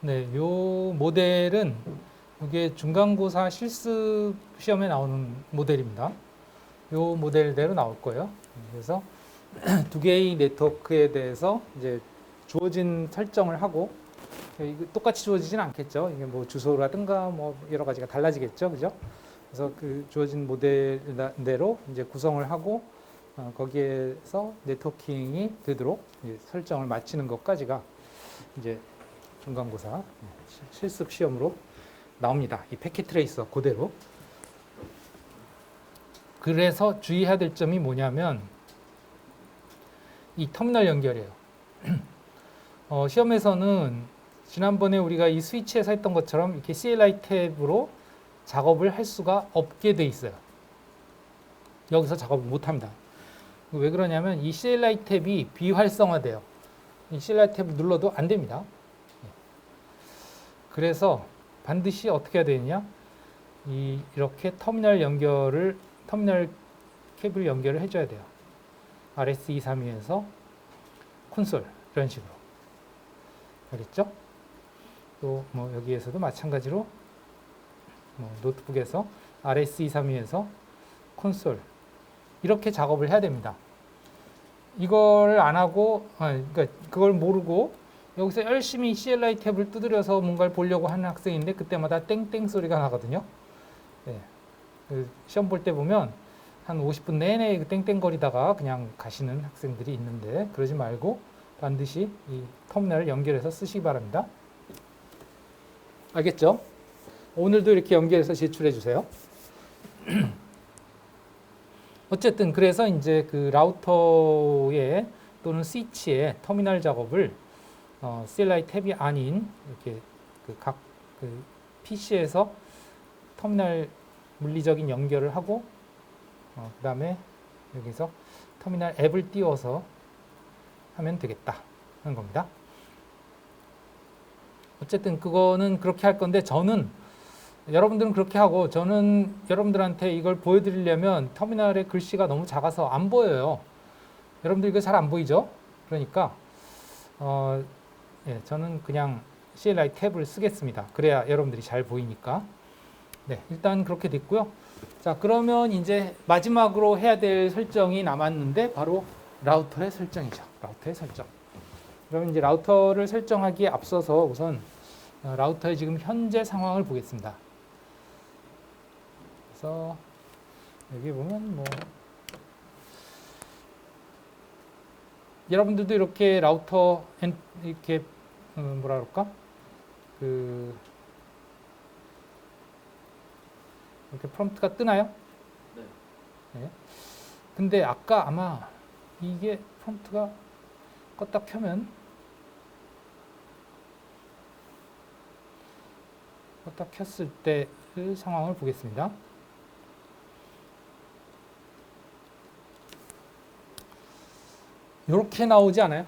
네, 요 모델은 이게 중간고사 실습 시험에 나오는 모델입니다. 요 모델대로 나올 거예요. 그래서 두 개의 네트워크에 대해서 이제 주어진 설정을 하고 이거 똑같이 주어지진 않겠죠. 이게 뭐 주소라든가 뭐 여러 가지가 달라지겠죠, 그죠? 그래서 그 주어진 모델대로 이제 구성을 하고 거기에서 네트워킹이 되도록 설정을 마치는 것까지가 이제 중간고사 실습 시험으로 나옵니다. 이 패킷 트레이서 그대로. 그래서 주의해야 될 점이 뭐냐면 이 터미널 연결이에요. 시험에서는 지난번에 우리가 이 스위치에서 했던 것처럼 이렇게 CLI 탭으로 작업을 할 수가 없게 돼 있어요. 여기서 작업을 못 합니다. 왜 그러냐면 이 CLI 탭이 비활성화돼요. 이 CLI 탭을 눌러도 안 됩니다. 그래서 반드시 어떻게 해야 되느냐? 이렇게 터미널 케이블 연결을 해줘야 돼요. RS232에서 콘솔 이런 식으로. 알겠죠? 또 뭐 여기에서도 마찬가지로 뭐 노트북에서 RS232에서 콘솔 이렇게 작업을 해야 됩니다. 이걸 안 하고, 그러니까 그걸 모르고 여기서 열심히 CLI 탭을 두드려서 뭔가를 보려고 하는 학생인데 그때마다 땡땡 소리가 나거든요. 네. 그 시험 볼 때 보면 한 50분 내내 그 땡땡거리다가 그냥 가시는 학생들이 있는데 그러지 말고 반드시 이 터미널을 연결해서 쓰시기 바랍니다. 알겠죠? 오늘도 이렇게 연결해서 제출해 주세요. 어쨌든 그래서 이제 그 라우터에 또는 스위치에 터미널 작업을 CLI 탭이 아닌 이렇게 각 PC에서 터미널 물리적인 연결을 하고 그 다음에 여기서 터미널 앱을 띄워서 하면 되겠다 하는 겁니다. 어쨌든 그거는 그렇게 할 건데 저는 여러분들은 그렇게 하고 저는 여러분들한테 이걸 보여드리려면 터미널에 글씨가 너무 작아서 안 보여요. 여러분들 이거 잘 안 보이죠? 그러니까 저는 그냥 CLI 탭을 쓰겠습니다. 그래야 여러분들이 잘 보이니까. 네, 일단 그렇게 됐고요. 자, 그러면 이제 마지막으로 해야 될 설정이 남았는데 바로 라우터의 설정이죠. 라우터의 설정. 그러면 이제 라우터를 설정하기에 앞서서 우선 라우터의 지금 현재 상황을 보겠습니다. 그래서 여기 보면 뭐 여러분들도 이렇게 라우터 이렇게 뭐라 그럴까? 이렇게 프롬프트가 뜨나요? 네. 네. 근데 아까 아마 이게 프롬프트가 껐다 켜면 껐다 켰을 때의 상황을 보겠습니다. 이렇게 나오지 않아요?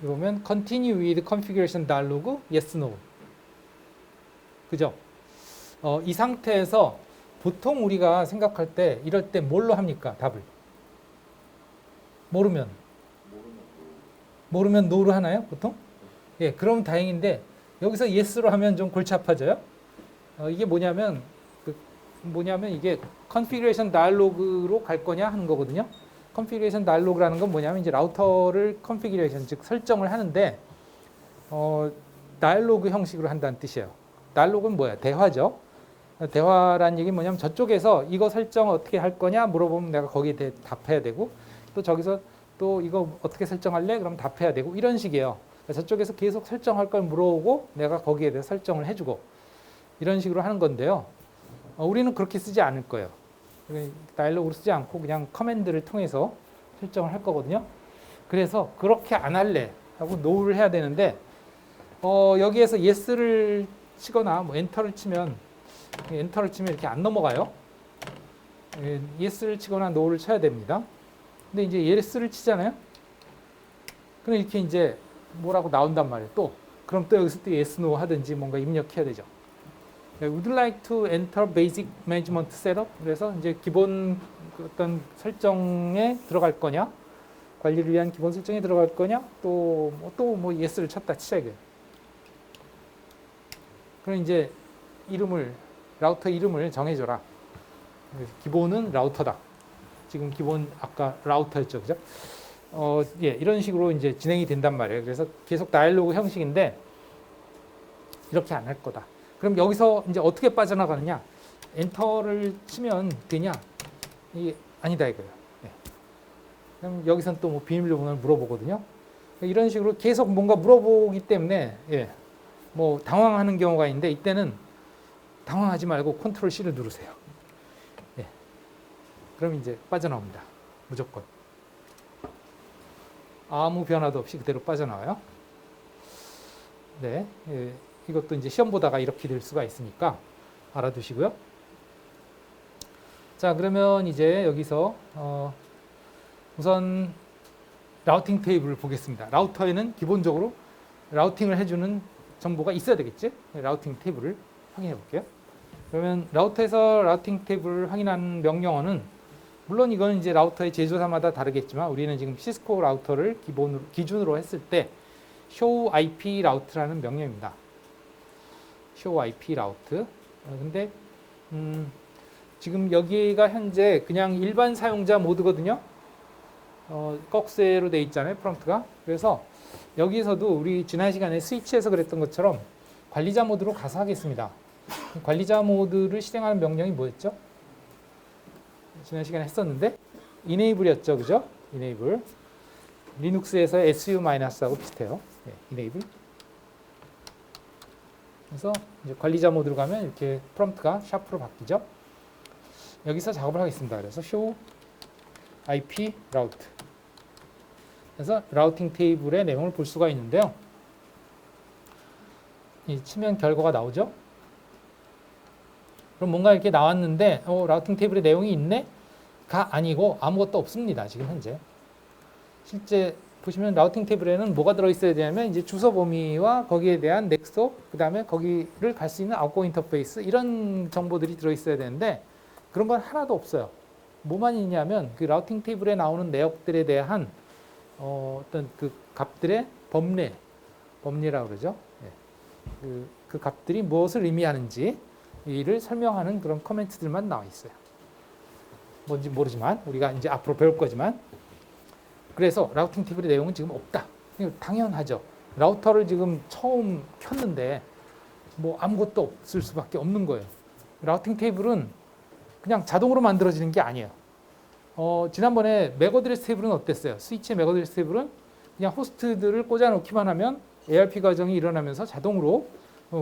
그러면 Continue with Configuration Dialog, Yes, No. 그죠? 이 상태에서 보통 우리가 생각할 때 이럴 때 뭘로 합니까? 답을. 모르면 no로 하나요? 보통? 예, 그럼 다행인데 여기서 yes로 하면 좀 골치 아파져요. 이게 뭐냐면 이게 configuration dialog로 갈 거냐 하는 거거든요. configuration dialog라는 건 뭐냐면 이제 라우터를 configuration 즉 설정을 하는데 dialog 형식으로 한다는 뜻이에요. dialog은 뭐야? 대화죠. 대화란 얘기는 뭐냐면 저쪽에서 이거 설정 어떻게 할 거냐 물어보면 내가 거기에 대해 답해야 되고 또 저기서 또 이거 어떻게 설정할래? 그럼 답해야 되고 이런 식이에요. 저쪽에서 계속 설정할 걸 물어오고 내가 거기에 대해 설정을 해주고 이런 식으로 하는 건데요. 우리는 그렇게 쓰지 않을 거예요. 다이얼로그로 쓰지 않고 그냥 커맨드를 통해서 설정을 할 거거든요. 그래서 그렇게 안 할래 하고 no를 해야 되는데 여기에서 yes를 치거나 뭐 엔터를 치면 이렇게 안 넘어가요. yes를 치거나 no를 쳐야 됩니다. 근데 이제 yes를 치잖아요. 그럼 이렇게 이제 뭐라고 나온단 말이에요. 또 그럼 또 여기서 또 yes, no 하든지 뭔가 입력해야 되죠. Would like to enter basic management setup? 그래서 이제 기본 어떤 설정에 들어갈 거냐, 관리를 위한 기본 설정에 들어갈 거냐, 또 뭐 yes를 쳤다 치자 이게. 그럼 이제 라우터 이름을 정해줘라. 기본은 라우터다. 지금 기본 아까 라우터였죠, 그죠? 예, 이런 식으로 이제 진행이 된단 말이에요. 그래서 계속 다이얼로그 형식인데 이렇게 안 할 거다. 그럼 여기서 이제 어떻게 빠져나가느냐? 엔터를 치면 되냐? 이게 아니다 이거예요. 예. 그럼 여기선 또 뭐 비밀번호를 물어보거든요. 이런 식으로 계속 뭔가 물어보기 때문에 예, 뭐 당황하는 경우가 있는데 이때는 당황하지 말고 컨트롤 C를 누르세요. 예. 그럼 이제 빠져나옵니다. 무조건. 아무 변화도 없이 그대로 빠져나와요. 네. 예. 이것도 이제 시험 보다가 이렇게 될 수가 있으니까 알아두시고요. 자, 그러면 이제 여기서 우선 라우팅 테이블을 보겠습니다. 라우터에는 기본적으로 라우팅을 해주는 정보가 있어야 되겠지? 라우팅 테이블을 확인해 볼게요. 그러면 라우터에서 라우팅 테이블을 확인하는 명령어는 물론 이건 이제 라우터의 제조사마다 다르겠지만 우리는 지금 시스코 라우터를 기준으로 했을 때 show IP route라는 명령입니다. show IP route. 근데 지금 여기가 현재 그냥 일반 사용자 모드거든요. 꺽쇠로 돼 있잖아요, 프롬프트가. 그래서 여기서도 우리 지난 시간에 스위치에서 그랬던 것처럼 관리자 모드로 가서 하겠습니다. 관리자 모드를 실행하는 명령이 뭐였죠? 지난 시간에 했었는데 enable이었죠, 그죠? enable. 리눅스에서 su-하고 비슷해요. 네, enable. 그래서 이제 관리자 모드로 가면 이렇게 프롬프트가 샤프로 바뀌죠. 여기서 작업을 하겠습니다. 그래서 show IP route. 그래서 라우팅 테이블의 내용을 볼 수가 있는데요. 이 치면 결과가 나오죠. 그럼 뭔가 이렇게 나왔는데 라우팅 테이블의 내용이 있네? 가 아니고 아무것도 없습니다. 지금 현재. 실제 보시면 라우팅 테이블에는 뭐가 들어있어야 되냐면 이제 주소 범위와 거기에 대한 넥스트, 그 다음에 거기를 갈 수 있는 아웃고 인터페이스 이런 정보들이 들어있어야 되는데 그런 건 하나도 없어요. 뭐만 있냐면 그 라우팅 테이블에 나오는 내역들에 대한 어떤 그 값들의 범례라고 그러죠. 예. 그 값들이 무엇을 의미하는지 이를 설명하는 그런 커멘트들만 나와 있어요. 뭔지 모르지만 우리가 이제 앞으로 배울 거지만 그래서 라우팅 테이블의 내용은 지금 없다. 당연하죠. 라우터를 지금 처음 켰는데 뭐 아무것도 없을 수밖에 없는 거예요. 라우팅 테이블은 그냥 자동으로 만들어지는 게 아니에요. 지난번에 맥 어드레스 테이블은 어땠어요? 스위치의 맥 어드레스 테이블은 그냥 호스트들을 꽂아놓기만 하면 ARP 과정이 일어나면서 자동으로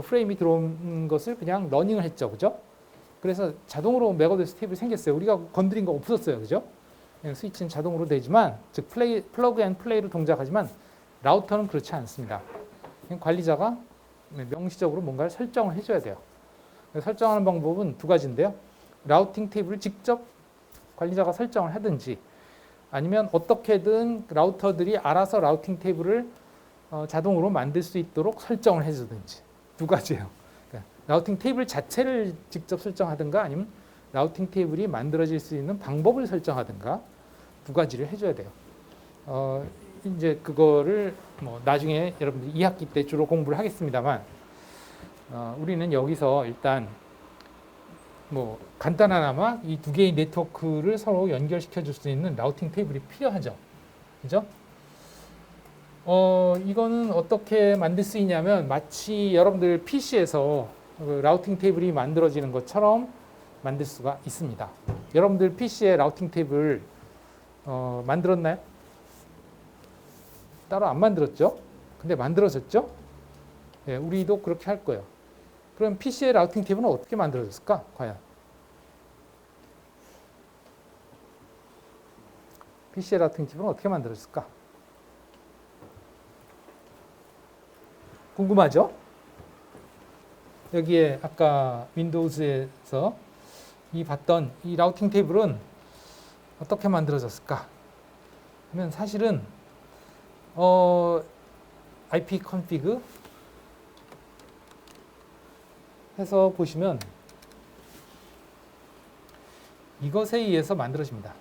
프레임이 들어온 것을 그냥 러닝을 했죠. 그죠? 그래서 자동으로 맥 어드레스 테이블이 생겼어요. 우리가 건드린 거 없었어요. 그죠? 스위치는 자동으로 되지만, 즉 플러그 앤 플레이로 동작하지만 라우터는 그렇지 않습니다. 관리자가 명시적으로 뭔가를 설정을 해줘야 돼요. 설정하는 방법은 두 가지인데요. 라우팅 테이블을 직접 관리자가 설정을 하든지 아니면 어떻게든 라우터들이 알아서 라우팅 테이블을 자동으로 만들 수 있도록 설정을 해주든지 두 가지예요. 그러니까 라우팅 테이블 자체를 직접 설정하든가 아니면 라우팅 테이블이 만들어질 수 있는 방법을 설정하든가 두 가지를 해줘야 돼요. 이제 그거를 뭐 나중에 여러분들 2학기 때 주로 공부를 하겠습니다만 우리는 여기서 일단 뭐 간단하나마 이 두 개의 네트워크를 서로 연결시켜 줄 수 있는 라우팅 테이블이 필요하죠. 그죠? 이거는 어떻게 만들 수 있냐면 마치 여러분들 PC에서 라우팅 테이블이 만들어지는 것처럼 만들 수가 있습니다. 여러분들 PC에 라우팅 테이블 만들었나요? 따로 안 만들었죠? 근데 만들어졌죠? 네, 우리도 그렇게 할 거예요. 그럼 PC의 라우팅 테이블은 어떻게 만들어졌을까? 과연? PC의 라우팅 테이블은 어떻게 만들어졌을까? 궁금하죠? 여기에 아까 윈도우즈에서 봤던 이 라우팅 테이블은 어떻게 만들어졌을까? 하면 사실은 IP config 해서 보시면 이것에 의해서 만들어집니다.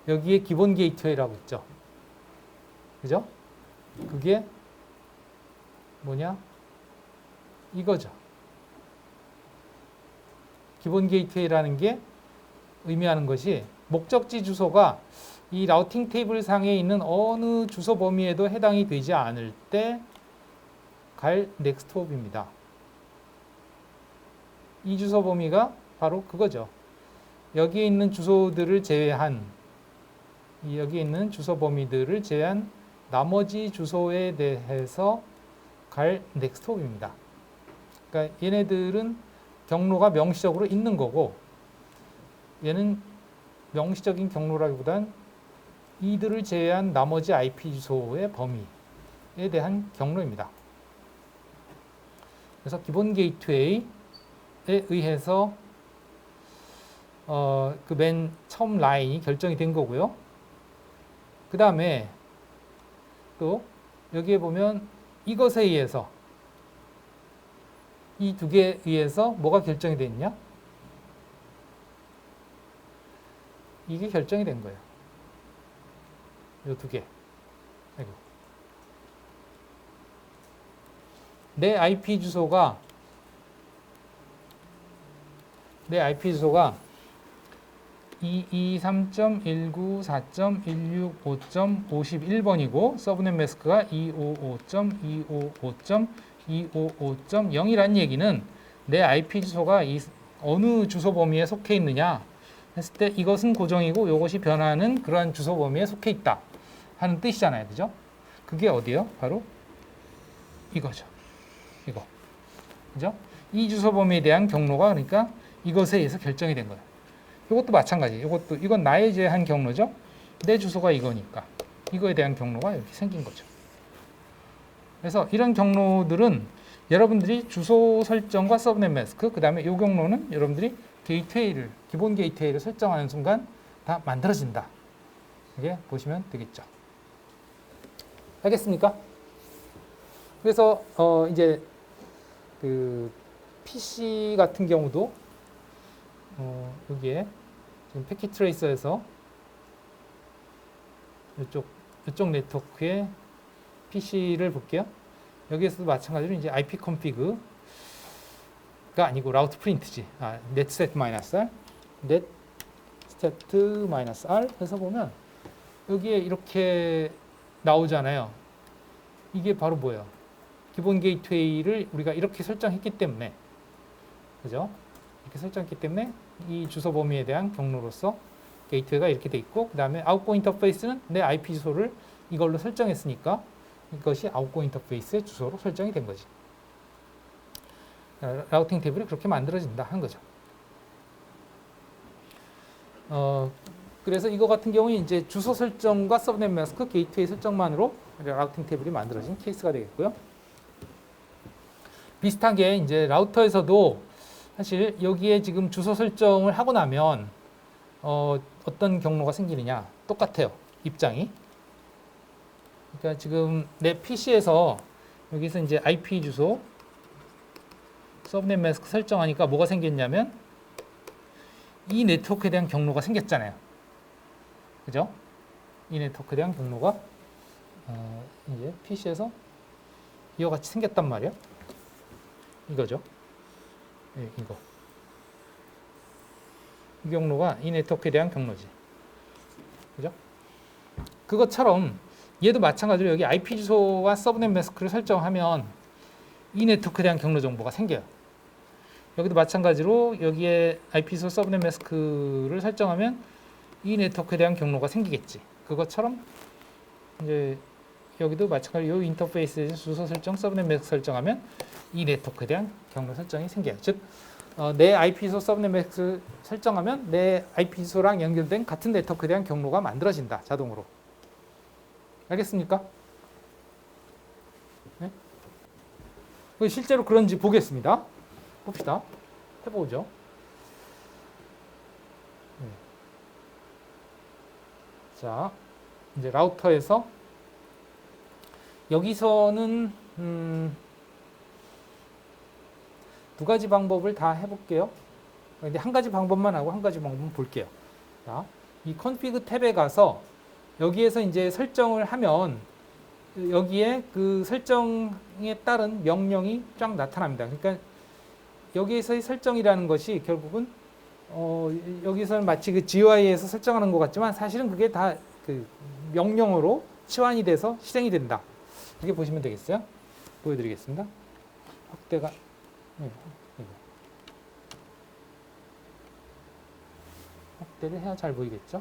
여기에 기본 게이트웨이라고 있죠. 그죠? 그게 뭐냐? 이거죠. 기본 게이트웨이라는 게 의미하는 것이 목적지 주소가 이 라우팅 테이블 상에 있는 어느 주소 범위에도 해당이 되지 않을 때 갈 넥스트 홉입니다. 이 주소 범위가 바로 그거죠. 여기에 있는 주소들을 제외한 여기에 있는 주소 범위들을 제외한 나머지 주소에 대해서 갈 넥스트 홉입니다. 그러니까 얘네들은 경로가 명시적으로 있는 거고 얘는 명시적인 경로라기보단 이들을 제외한 나머지 IP 주소의 범위에 대한 경로입니다. 그래서 기본 게이트웨이에 의해서 그 맨 처음 라인이 결정이 된 거고요. 그 다음에 또 여기에 보면 이것에 의해서 이 두 개에 의해서 뭐가 결정이 됐냐? 이게 결정이 된 거예요. 이 두 개. 아이고. 내 IP 주소가 223.194.165.51번이고 서브넷 매스크가 255.255.255.0이라는 얘기는 내 IP 주소가 어느 주소 범위에 속해 있느냐 했을 때 이것은 고정이고 이것이 변하는 그러한 주소 범위에 속해 있다 하는 뜻이잖아요. 그죠? 그게 어디예요? 바로 이거죠. 이거. 그죠? 이 주소 범위에 대한 경로가 그러니까 이것에 의해서 결정이 된 거예요. 이것도 마찬가지. 이건 나에 대한 경로죠. 내 주소가 이거니까 이거에 대한 경로가 이렇게 생긴 거죠. 그래서 이런 경로들은 여러분들이 주소 설정과 서브넷 매스크, 그 다음에 이 경로는 여러분들이 게이트웨이를, 기본 게이트웨이를 설정하는 순간 다 만들어진다. 이게 보시면 되겠죠. 알겠습니까? 그래서 이제 그 PC 같은 경우도 여기에 지금 패킷 트레이서에서 이쪽 네트워크의 PC를 볼게요. 여기에서도 마찬가지로 이제 IP config가 아니고 라우트 프린트지. netset -r, netset -r 해서 보면 여기에 이렇게 나오잖아요. 이게 바로 뭐예요? 기본 게이트웨이를 우리가 이렇게 설정했기 때문에, 그죠? 이렇게 설정했기 때문에 이 주소 범위에 대한 경로로서 게이트웨이가 이렇게 돼 있고, 그 다음에 아웃고 인터페이스는 내 IP 주소를 이걸로 설정했으니까 이것이 아웃고 인터페이스의 주소로 설정이 된 거지. 라우팅 테이블이 그렇게 만들어진다 한 거죠. 그래서 이거 같은 경우는 이제 주소 설정과 서브넷 매스크, 게이트웨이 설정만으로 라우팅 테이블이 만들어진 케이스가 되겠고요. 비슷하게 이제 라우터에서도 사실 여기에 지금 주소 설정을 하고 나면 어떤 경로가 생기느냐 똑같아요. 입장이. 그러니까 지금 내 PC에서 여기서 이제 IP 주소, 서브넷 매스크 설정하니까 뭐가 생겼냐면 이 네트워크에 대한 경로가 생겼잖아요. 그죠? 이 네트워크에 대한 경로가 이제 PC에서 이와 같이 생겼단 말이에요. 이거죠. 네, 이거. 이 경로가 이 네트워크에 대한 경로지. 그죠? 그것처럼 얘도 마찬가지로 여기 IP 주소와 서브넷 매스크를 설정하면 이 네트워크에 대한 경로 정보가 생겨요. 여기도 마찬가지로 여기에 IP 주소 서브넷 매스크를 설정하면 이 네트워크에 대한 경로가 생기겠지. 그것처럼 이제 여기도 마찬가지로 이 인터페이스에서 주소 설정, 서브넷 매스크 설정하면 이 네트워크에 대한 경로 설정이 생겨요. 즉, 내 IP 주소 서브넷 매스크 설정하면 내 IP 주소랑 연결된 같은 네트워크에 대한 경로가 만들어진다. 자동으로. 알겠습니까? 네? 실제로 그런지 보겠습니다. 봅시다. 해보죠. 네. 자, 이제 라우터에서 여기서는 두 가지 방법을 다 해볼게요. 근데 한 가지 방법만 하고 한 가지 방법만 볼게요. 자, 이 config 탭에 가서 여기에서 이제 설정을 하면 여기에 그 설정에 따른 명령이 쫙 나타납니다. 그러니까 여기에서의 설정이라는 것이 결국은 여기서는 마치 그 GUI에서 설정하는 것 같지만 사실은 그게 다 그 명령어로 치환이 돼서 실행이 된다. 이렇게 보시면 되겠어요. 보여드리겠습니다. 확대가 확대를 해야 잘 보이겠죠?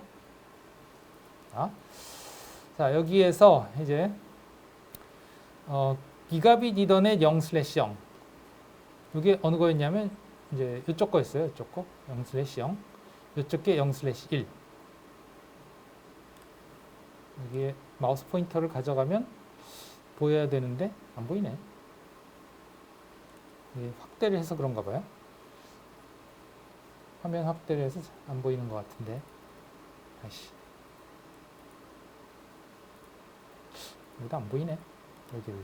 자, 여기에서 이제 기가빗 이더넷 0/0 이게 어느 거였냐면 이제 이쪽 거였어요. 이쪽 거 0/0 이쪽 게 0/1 여기에 마우스 포인터를 가져가면 보여야 되는데 안 보이네. 확대를 해서 그런가 봐요. 화면 확대를 해서 안 보이는 것 같은데. 아이씨. 여기도 안 보이네. 여기로.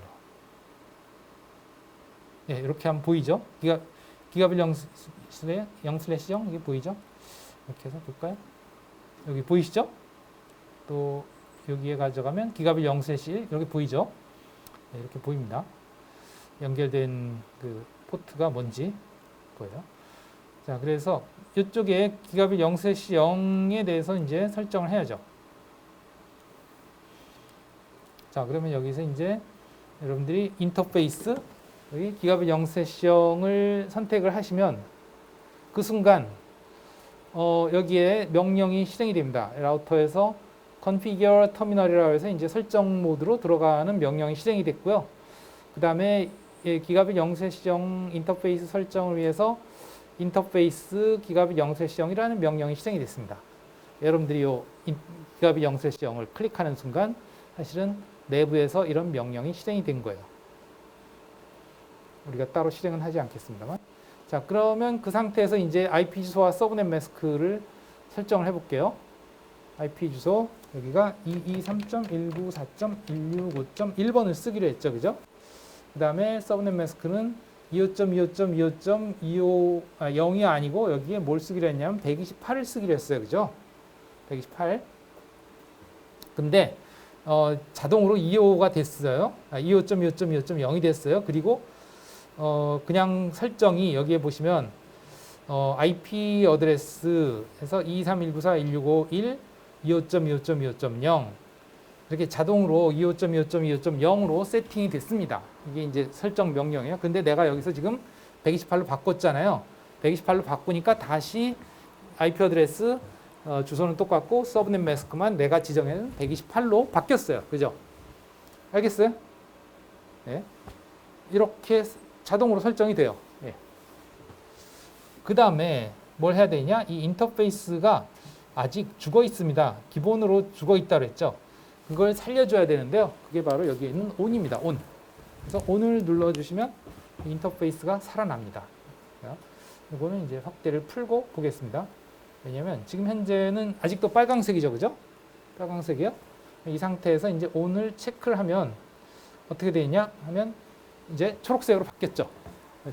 네, 이렇게 하면 보이죠? 기가빌 0/0 이게 보이죠? 이렇게 해서 볼까요? 여기 보이시죠? 또 여기에 가져가면 기가빌 0/1 이렇게 보이죠? 네, 이렇게 보입니다. 연결된 그 포트가 뭔지 보여요. 자, 그래서 이쪽에 기가빌 0/0에 대해서 이제 설정을 해야죠. 자, 그러면 여기서 이제 여러분들이 인터페이스 여기 기가빗 0/0을 선택을 하시면 그 순간 여기에 명령이 실행이 됩니다. 라우터에서 configure terminal이라고 해서 이제 설정 모드로 들어가는 명령이 실행이 됐고요. 그 다음에 기가빗 0/0 인터페이스 설정을 위해서 인터페이스 기가빗 0/0이라는 명령이 실행이 됐습니다. 여러분들이 기가빗 0/0을 클릭하는 순간 사실은 내부에서 이런 명령이 실행이 된 거예요. 우리가 따로 실행은 하지 않겠습니다만. 자, 그러면 그 상태에서 이제 IP 주소와 서브넷 매스크를 설정을 해볼게요. IP 주소 여기가 223.194.165.1번을 쓰기로 했죠, 그죠? 그 다음에 서브넷 매스크는 25.25.25.0이 아니고 여기에 뭘 쓰기로 했냐면 128을 쓰기로 했어요, 그죠? 128. 근데 자동으로 255가 됐어요. 25.25.25.0이 됐어요. 그리고 그냥 설정이 여기에 보시면 IP 어드레스에서 23194.165.1 25.25.25.0 이렇게 자동으로 25.25.25.0으로 세팅이 됐습니다. 이게 이제 설정 명령이에요. 근데 내가 여기서 지금 128로 바꿨잖아요. 128로 바꾸니까 다시 IP 어드레스 주소는 똑같고 서브넷 매스크만 내가 지정한 128로 바뀌었어요. 그죠? 알겠어요? 네. 이렇게 자동으로 설정이 돼요. 네. 그 다음에 뭘 해야 되냐? 이 인터페이스가 아직 죽어 있습니다. 기본으로 죽어 있다고 했죠. 그걸 살려줘야 되는데요. 그게 바로 여기에 있는 on입니다. on. 그래서 on을 눌러주시면 인터페이스가 살아납니다. 이거는 이제 확대를 풀고 보겠습니다. 왜냐면 지금 현재는 아직도 빨강색이죠, 그죠? 빨강색이요. 이 상태에서 이제 on을 체크를 하면 어떻게 되냐 하면 이제 초록색으로 바뀌었죠.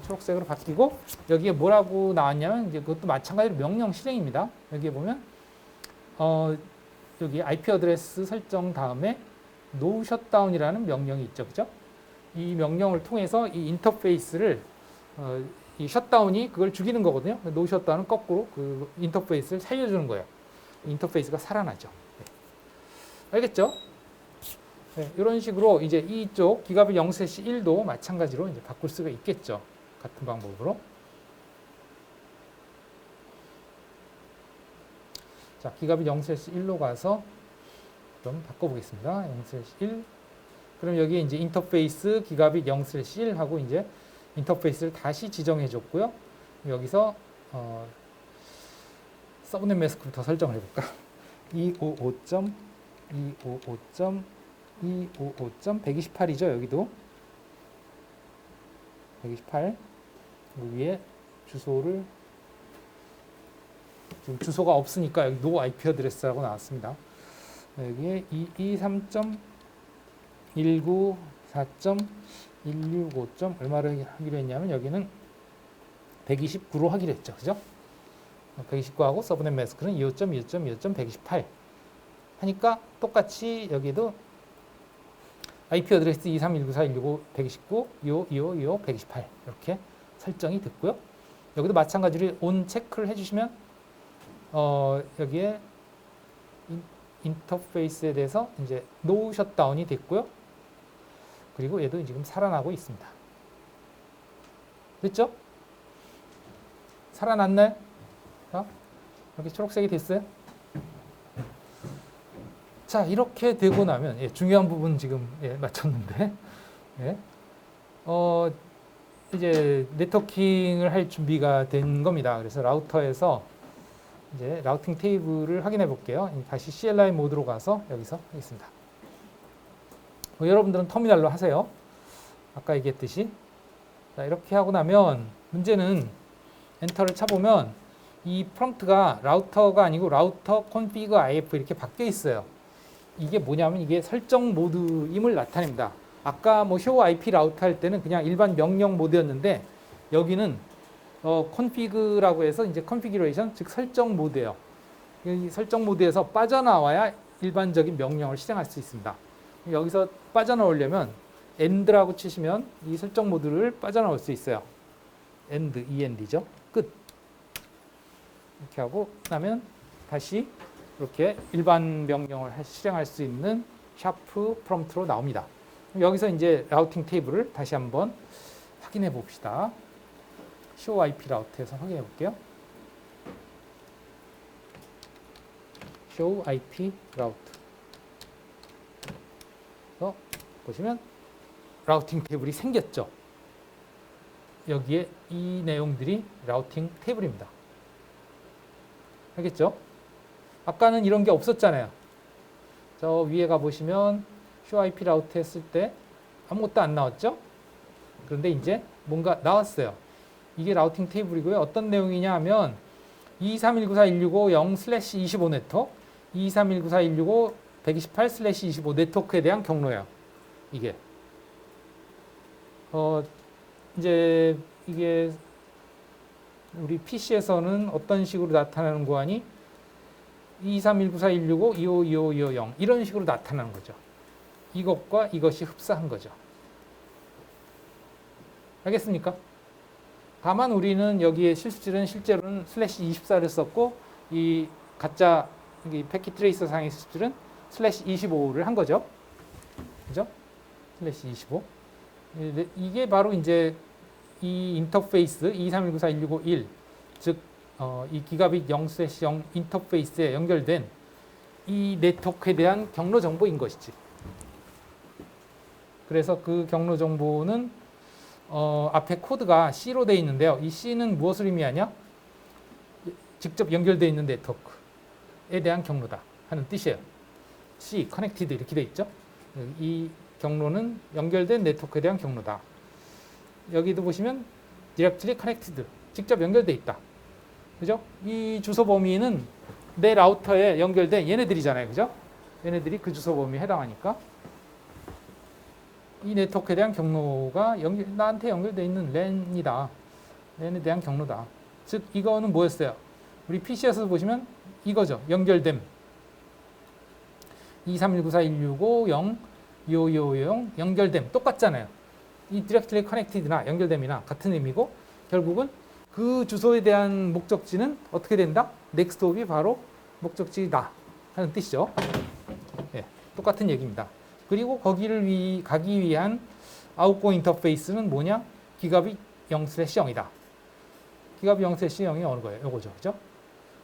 초록색으로 바뀌고 여기에 뭐라고 나왔냐면 이제 그것도 마찬가지로 명령 실행입니다. 여기에 보면 여기 IP 어드레스 설정 다음에 no shutdown이라는 명령이 있죠, 그죠? 이 명령을 통해서 이 인터페이스를 이 셧다운이 그걸 죽이는 거거든요. 노 셧다운은 거꾸로 그 인터페이스를 살려주는 거예요. 인터페이스가 살아나죠. 네. 알겠죠? 네, 이런 식으로 이제 이쪽 기가빗 0/1도 마찬가지로 이제 바꿀 수가 있겠죠. 같은 방법으로. 자, 기가빗 0/1로 가서 좀 바꿔보겠습니다. 0/1. 그럼 여기 이제 인터페이스 기가빗 0/1 하고 이제 인터페이스를 다시 지정해 줬고요. 여기서 서브넷 매스크부터 설정을 해볼까? 255.128이죠. 여기도 128 위에 주소를 지금 주소가 없으니까 여기 no IP 어드레스라고 나왔습니다. 여기에 223.194.165. 얼마를 하기로 했냐면 여기는 129로 하기로 했죠. 그죠? 129하고 서브넷 매스크는 25.25.25.128 하니까 똑같이 여기도 IP 어드레스 23194.165.129, 25, 128 이렇게 설정이 됐고요. 여기도 마찬가지로 온 체크를 해주시면 여기에 인터페이스에 대해서 이제 노 셧다운이 됐고요. 그리고 얘도 지금 살아나고 있습니다. 됐죠? 살아났나요? 자, 이렇게 초록색이 됐어요. 자, 이렇게 되고 나면 중요한 부분 지금 맞췄는데 이제 네트워킹을 할 준비가 된 겁니다. 그래서 라우터에서 이제 라우팅 테이블을 확인해 볼게요. 다시 CLI 모드로 가서 여기서 하겠습니다. 여러분들은 터미널로 하세요. 아까 얘기했듯이. 자, 이렇게 하고 나면 문제는 엔터를 쳐보면 이 프롬프트가 라우터가 아니고 라우터 config if 이렇게 바뀌어 있어요. 이게 뭐냐면 이게 설정 모드임을 나타냅니다. 아까 뭐 show IP 라우터 할 때는 그냥 일반 명령 모드였는데 여기는 config라고 해서 이제 configuration 즉 설정 모드예요. 이 설정 모드에서 빠져나와야 일반적인 명령을 실행할 수 있습니다. 여기서 빠져나오려면 end라고 치시면 이 설정 모드를 빠져나올 수 있어요. end죠. 끝. 이렇게 하고 나면 다시 이렇게 일반 명령을 실행할 수 있는 샤프 프롬프트로 나옵니다. 여기서 이제 라우팅 테이블을 다시 한번 확인해 봅시다. show IP 라우트에서 확인해 볼게요. show IP 라우트. 보시면 라우팅 테이블이 생겼죠. 여기에 이 내용들이 라우팅 테이블입니다. 알겠죠? 아까는 이런 게 없었잖아요. 저 위에 가보시면 show IP 라우트 했을 때 아무것도 안 나왔죠? 그런데 이제 뭔가 나왔어요. 이게 라우팅 테이블이고요. 어떤 내용이냐 하면 23194.165.0/25 네트워크, 23194.165.128/25 네트워크에 대한 경로예요. 이게. 이제 이게 우리 PC에서는 어떤 식으로 나타나는 거하니 23194.165.25.25.25.0 이런 식으로 나타나는 거죠. 이것과 이것이 흡사한 거죠. 알겠습니까? 다만 우리는 여기에 실제로는 /24를 썼고 이 가짜 패킷 트레이서 상의 실수는 /25를 한 거죠. 그죠? /25. 이게 바로 이제 이 인터페이스 23194.165.1 즉 이 기가빗 0/0 인터페이스에 연결된 이 네트워크에 대한 경로 정보인 것이지. 그래서 그 경로 정보는 앞에 코드가 C로 되어 있는데요. 이 C는 무엇을 의미하냐? 직접 연결되어 있는 네트워크에 대한 경로다 하는 뜻이에요. C, connected 이렇게 되어 있죠. 이 경로는 연결된 네트워크에 대한 경로다. 여기도 보시면 directly connected, 직접 연결되어 있다. 그죠? 이 주소 범위는 내 라우터에 연결된 얘네들이잖아요. 그죠? 얘네들이 그 주소 범위에 해당하니까. 이 네트워크에 대한 경로가 나한테 연결되어 있는 랜이다. 랜에 대한 경로다. 즉 이거는 뭐였어요? 우리 PC에서 보시면 이거죠. 연결됨. 23194.165.0.25.25.0 연결됨. 똑같잖아요. 이 directly connected나 연결됨이나 같은 의미고 결국은 그 주소에 대한 목적지는 어떻게 된다? next hop이 바로 목적지다 하는 뜻이죠. 네, 똑같은 얘기입니다. 그리고 거기를 가기 위한 outgoing 인터페이스는 뭐냐? 기가빗 0/0이다. 기가빗 0/0이 어느 거예요? 요거죠. 그죠?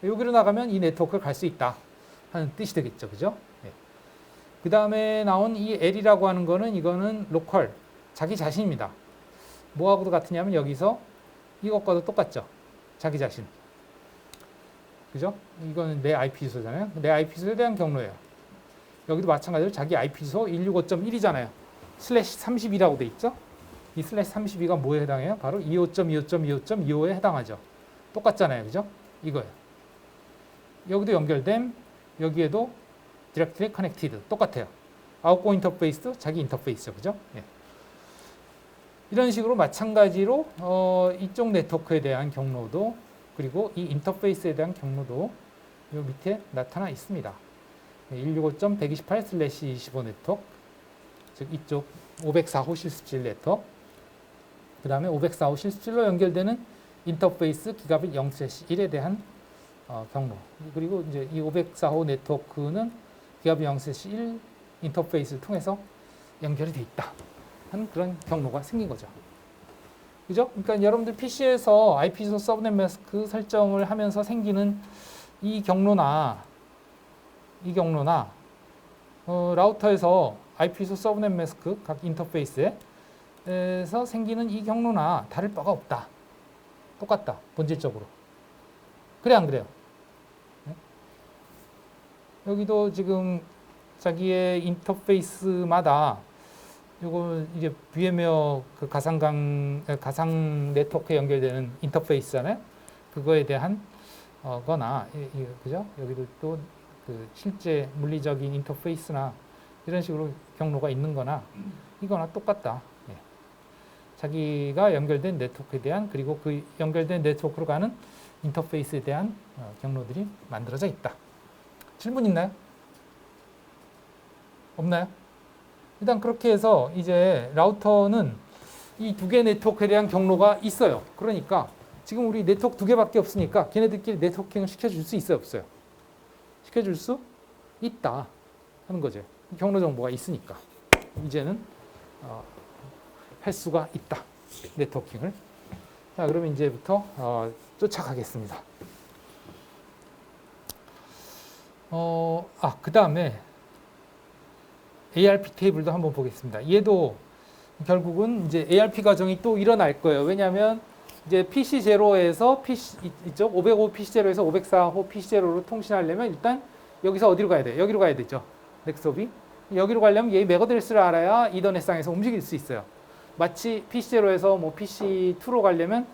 여기로 나가면 이 네트워크를 갈 수 있다 하는 뜻이 되겠죠. 그죠? 네. 그 다음에 나온 이 L이라고 하는 거는 이거는 로컬, 자기 자신입니다. 뭐하고도 같으냐면 여기서 이것과도 똑같죠. 자기 자신. 그죠? 이거는 내 IP 주소잖아요. 내 IP 주소에 대한 경로예요. 여기도 마찬가지로 자기 IP 주소 165.1이잖아요. /32라고 돼 있죠? 이 /32가 뭐에 해당해요? 바로 25.25.25.25에 해당하죠. 똑같잖아요. 그죠? 이거예요. 여기도 연결됨, 여기에도 directly connected 똑같아요. outgoing 인터페이스도 자기 인터페이스죠. 그죠? 예. 이런 식으로 마찬가지로 이쪽 네트워크에 대한 경로도 그리고 이 인터페이스에 대한 경로도 이 밑에 나타나 있습니다. 165.128/25 네트워크 즉 이쪽 504호 실습실 네트워크, 그 다음에 504호 실습실로 연결되는 인터페이스 기가빗 0/1에 대한 경로, 그리고 이제 이 504호 네트워크는 기가빗 0/1 인터페이스를 통해서 연결이 돼 있다 하는 그런 경로가 생긴 거죠. 그죠? 그러니까 여러분들 PC에서 IP 주소 서브넷 마스크 설정을 하면서 생기는 이 경로나 라우터에서 IP 주소 서브넷 마스크 각 인터페이스에서 생기는 이 경로나 다를 바가 없다. 똑같다. 본질적으로. 그래 안 그래요? 네? 여기도 지금 자기의 인터페이스마다 요거 이제 VM웨어 그 가상 네트워크에 연결되는 인터페이스잖아요. 그거에 대한 거나 그죠? 여기도 또 그 실제 물리적인 인터페이스나 이런 식으로 경로가 있는 거나 이거나 똑같다. 예. 자기가 연결된 네트워크에 대한, 그리고 그 연결된 네트워크로 가는 인터페이스에 대한 경로들이 만들어져 있다. 질문 있나요? 없나요? 일단 그렇게 해서 이제 라우터는 이 두 개 네트워크에 대한 경로가 있어요. 그러니까 지금 우리 네트워크 두 개밖에 없으니까 걔네들끼리 네트워킹을 시켜줄 수 있어요, 없어요? 시켜줄 수 있다 하는 거죠. 경로 정보가 있으니까 이제는 할 수가 있다, 네트워킹을. 자, 그러면 이제부터 쫓아가겠습니다. 그 다음에 ARP 테이블도 한번 보겠습니다. 얘도 결국은 이제 ARP 과정이 또 일어날 거예요. 왜냐하면 이제 PC0에서 이쪽 505 PC0에서 504호 PC0로 통신하려면 일단 여기서 어디로 가야 돼요? 여기로 가야 되죠. 넥스홉이. 여기로 가려면 얘 맥어드레스를 알아야 이더넷상에서 움직일 수 있어요. 마치 PC0에서 뭐 PC2로 가려면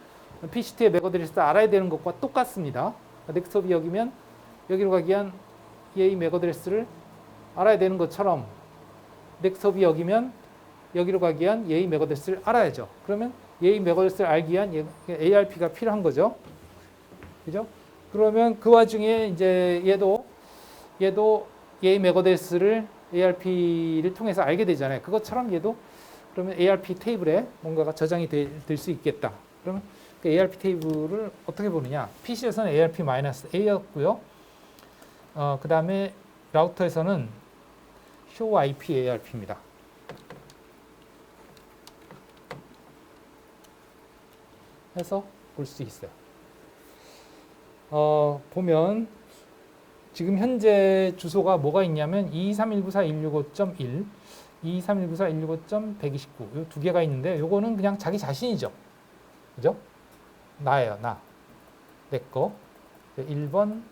PC2의 맥어드레스를 알아야 되는 것과 똑같습니다. 넥스홉이 여기면 여기로 가기 위한 얘의 맥어드레스를 알아야 되는 것처럼 넥스홉이 여기면 여기로 가기 위한 얘의 맥어드레스를 알아야죠. 그러면 얘의 맥어드레스를 알기 위한 ARP가 필요한 거죠. 그죠? 그러면 그 와중에 이제 얘도 얘의 맥어드레스를 ARP를 통해서 알게 되잖아요. 그것처럼 얘도 그러면 ARP 테이블에 뭔가가 저장이 될 수 있겠다. 그러면 그 ARP 테이블을 어떻게 보느냐? PC에서는 ARP-A였고요. 그 다음에 라우터에서는 show IP ARP입니다. 해서 볼 수 있어요. 보면 지금 현재 주소가 뭐가 있냐면 223.165.1, 223.165.129 이 두 개가 있는데 요거는 그냥 자기 자신이죠. 그죠? 나예요, 나. 내 거. 1번,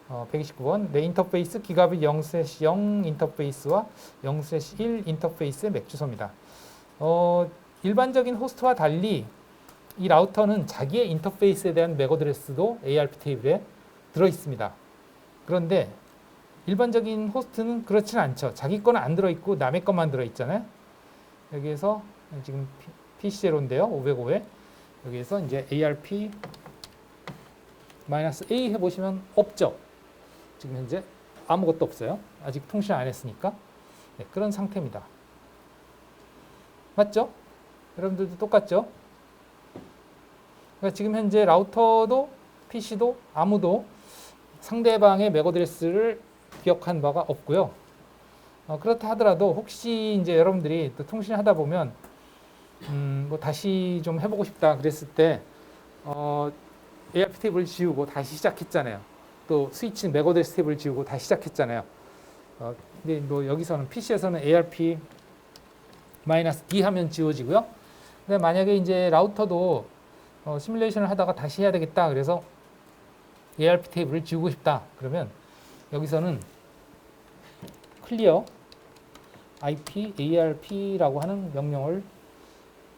129번 내 인터페이스 기가빗 0/0 인터페이스와 0/1 인터페이스의 맥 주소입니다. 일반적인 호스트와 달리 이 라우터는 자기의 인터페이스에 대한 맥 어드레스도 ARP 테이블에 들어 있습니다. 그런데 일반적인 호스트는 그렇지는 않죠. 자기 거는 안 들어 있고 남의 것만 들어 있잖아요. 여기에서 지금 PC0인데요. 505에 여기에서 이제 ARP-A 해보시면 없죠. 지금 현재 아무것도 없어요. 아직 통신 안 했으니까. 네, 그런 상태입니다. 맞죠? 여러분들도 똑같죠? 그러니까 지금 현재 라우터도 PC도 아무도 상대방의 맥 어드레스를 기억한 바가 없고요. 그렇다 하더라도 혹시 이제 여러분들이 또 통신을 하다 보면 뭐 다시 좀 해보고 싶다 그랬을 때 ARP 테이블을 지우고 다시 시작했잖아요. 또 스위치 맥 어드레스 테이블을 지우고 다시 시작했잖아요. 근데 뭐 여기서는 PC에서는 ARP-D 하면 지워지고요. 근데 만약에 이제 라우터도 시뮬레이션을 하다가 다시 해야 되겠다. 그래서 ARP 테이블을 지우고 싶다. 그러면 여기서는 clear IP ARP라고 하는 명령을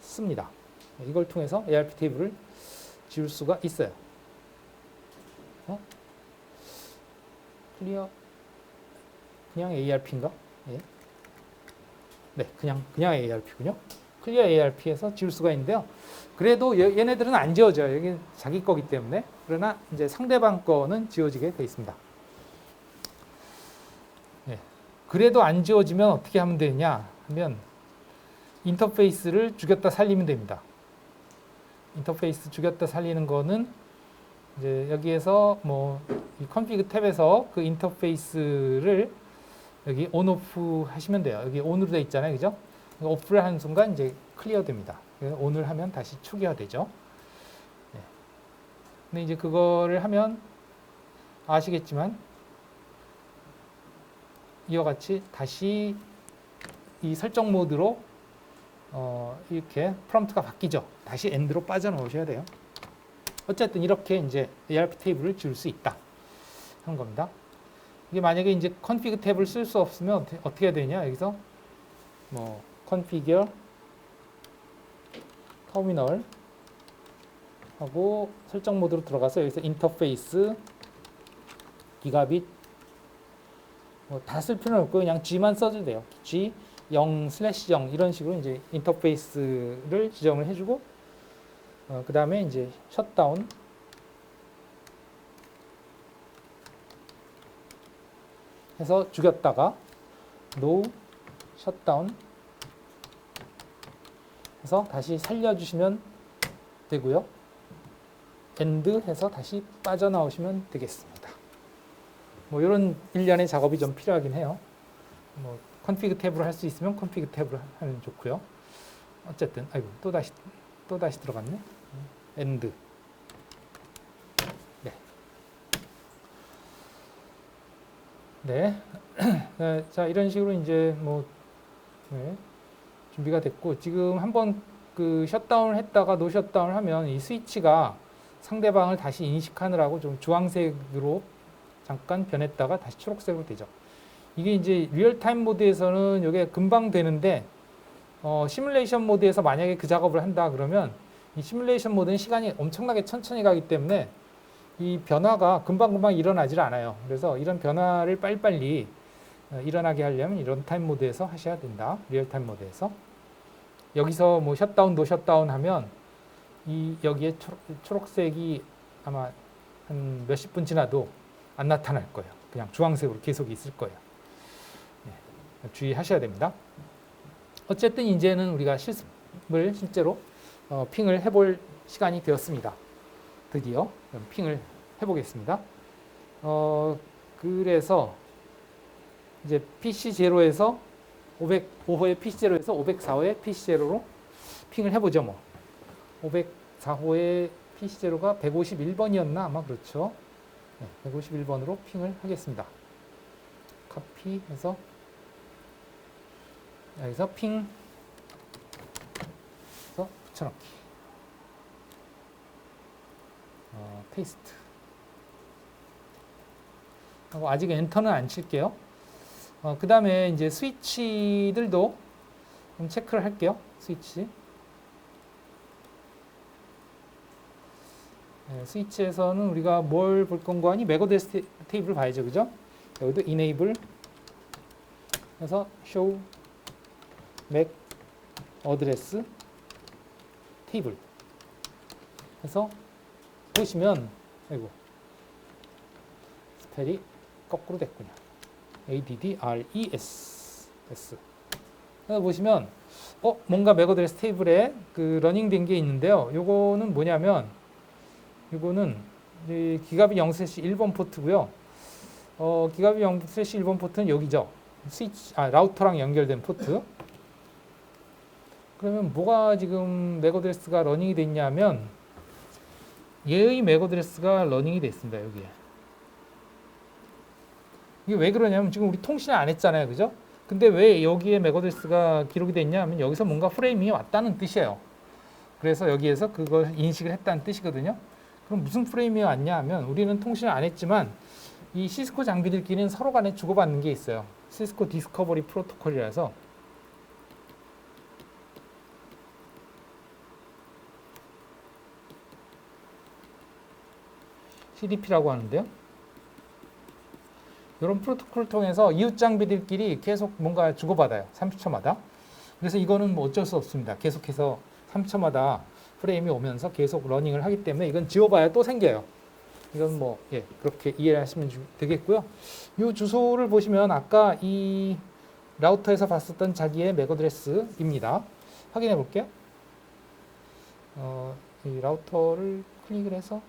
씁니다. 이걸 통해서 ARP 테이블을 지울 수가 있어요. clear 그냥 ARP인가? 예. 네, 그냥 ARP군요. clear ARP에서 지울 수가 있는데요. 그래도 얘네들은 안 지워져요. 여기 자기 거기 때문에. 그러나 이제 상대방 거는 지워지게 돼 있습니다. 네. 그래도 안 지워지면 어떻게 하면 되냐 하면 인터페이스를 죽였다 살리면 됩니다. 인터페이스 죽였다 살리는 거는 이제 여기에서 뭐 이 컨피그 탭에서 그 인터페이스를 여기 온 오프 하시면 돼요. 여기 온으로 돼 있잖아요. 그죠? 오프를 하는 순간 이제 클리어 됩니다. 그래서 온을 하면 다시 초기화되죠. 네. 근데 이제 그거를 하면 아시겠지만 이와 같이 다시 이 설정 모드로 이렇게 프롬프트가 바뀌죠. 다시 엔드로 빠져나오셔야 돼요. 어쨌든 이렇게 이제 ARP 테이블을 지울 수 있다 하는 겁니다. 이게 만약에 이제 컨피그 탭을 쓸 수 없으면 어떻게 해야 되냐? 여기서 뭐 컨피규어 터미널 하고 설정 모드로 들어가서 여기서 인터페이스 기가빗 뭐 다 쓸 필요는 없고 그냥 G만 써도 돼요. G 0/0 이런 식으로 이제 인터페이스를 지정을 해주고 그 다음에 이제 셧다운 해서 죽였다가 no 셧다운 해서 다시 살려주시면 되고요. end 해서 다시 빠져나오시면 되겠습니다. 뭐 이런 일련의 작업이 좀 필요하긴 해요. 뭐 컨피그 탭으로 할 수 있으면 컨피그 탭으로 하면 좋고요. 어쨌든 아이고 또 다시 들어갔네. end. 네. 네. 자, 이런 식으로 이제 뭐 네, 준비가 됐고 지금 한번 그 셧다운을 했다가 노 셧다운을 하면 이 스위치가 상대방을 다시 인식하느라고 좀 주황색으로 잠깐 변했다가 다시 초록색으로 되죠. 이게 이제 리얼타임 모드에서는 이게 금방 되는데 시뮬레이션 모드에서 만약에 그 작업을 한다 그러면 이 시뮬레이션 모드는 시간이 엄청나게 천천히 가기 때문에 이 변화가 금방금방 일어나질 않아요. 그래서 이런 변화를 빨리빨리 일어나게 하려면 이런 타임 모드에서 하셔야 된다. 리얼타임 모드에서. 여기서 뭐 셧다운, 노 셧다운 하면 여기에 초록색이 아마 한 몇십 분 지나도 안 나타날 거예요. 그냥 주황색으로 계속 있을 거예요. 네, 주의하셔야 됩니다. 어쨌든 이제는 우리가 실습을 실제로 핑을 해볼 시간이 되었습니다. 드디어 핑을 해보겠습니다. 그래서 이제 PC0에서 505호의 PC0에서 504호의 PC0로 핑을 해보죠. 뭐 504호의 PC0가 151번이었나 아마 그렇죠. 네, 151번으로 핑을 하겠습니다. 카피해서 여기서 핑 해서 붙여넣기. 페이스트 하고 아직 엔터는 안 칠게요. 그 다음에 이제 스위치들도 좀 체크를 할게요. 스위치. 네, 스위치에서는 우리가 뭘 볼 건가 하니 맥 어드레스 테이블을 봐야죠. 그죠? 여기도 enable 해서 show 맥 어드레스 테이블 해서 보시면 아이고 스펠이 거꾸로 됐군요. addres 그래서 보시면 뭔가 맥 어드레스 테이블에 그 러닝 된 게 있는데요. 요거는 뭐냐면 요거는 기가빗 0/1번 포트고요. 기가빗 0/1번 포트는 여기죠. 스위치 라우터랑 연결된 포트. 그러면 뭐가 지금 맥 어드레스가 러닝이 됐냐면 얘의 맥 어드레스가 러닝이 됐습니다. 여기에. 이게 왜 그러냐면 지금 우리 통신을 안 했잖아요. 그죠? 근데 왜 여기에 맥 어드레스가 기록이 됐냐 하면 여기서 뭔가 프레임이 왔다는 뜻이에요. 그래서 여기에서 그걸 인식을 했다는 뜻이거든요. 그럼 무슨 프레임이 왔냐 하면 우리는 통신을 안 했지만 이 시스코 장비들끼리는 서로 간에 주고받는 게 있어요. 시스코 디스커버리 프로토콜이라서 CDP라고 하는데요. 이런 프로토콜을 통해서 이웃 장비들끼리 계속 뭔가 주고받아요. 30초마다. 그래서 이거는 뭐 어쩔 수 없습니다. 계속해서 3초마다 프레임이 오면서 계속 러닝을 하기 때문에 이건 지워봐야 또 생겨요. 이건 뭐 그렇게 이해하시면 되겠고요. 이 주소를 보시면 아까 이 라우터에서 봤었던 자기의 맥 어드레스입니다. 확인해 볼게요. 이 라우터를 클릭을 해서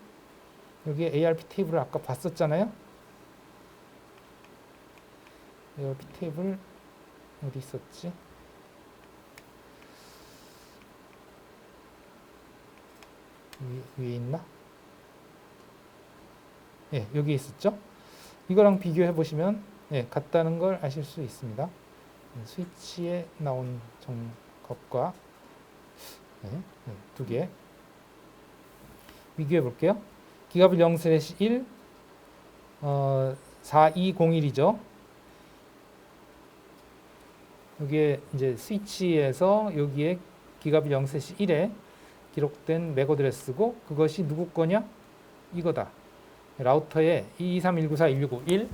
여기에 ARP 테이블을 아까 봤었잖아요. ARP 테이블 어디 있었지? 위에 있나? 예, 여기 있었죠? 이거랑 비교해 보시면 예, 같다는 걸 아실 수 있습니다. 스위치에 나온 것과 네, 두 개 비교해 볼게요. 기가빌 0/1 4201이죠. 여기에 이제 스위치에서 여기에 기가빌 0/1에 기록된 맥 어드레스고 그것이 누구 거냐? 이거다. 라우터에 223.194.165.1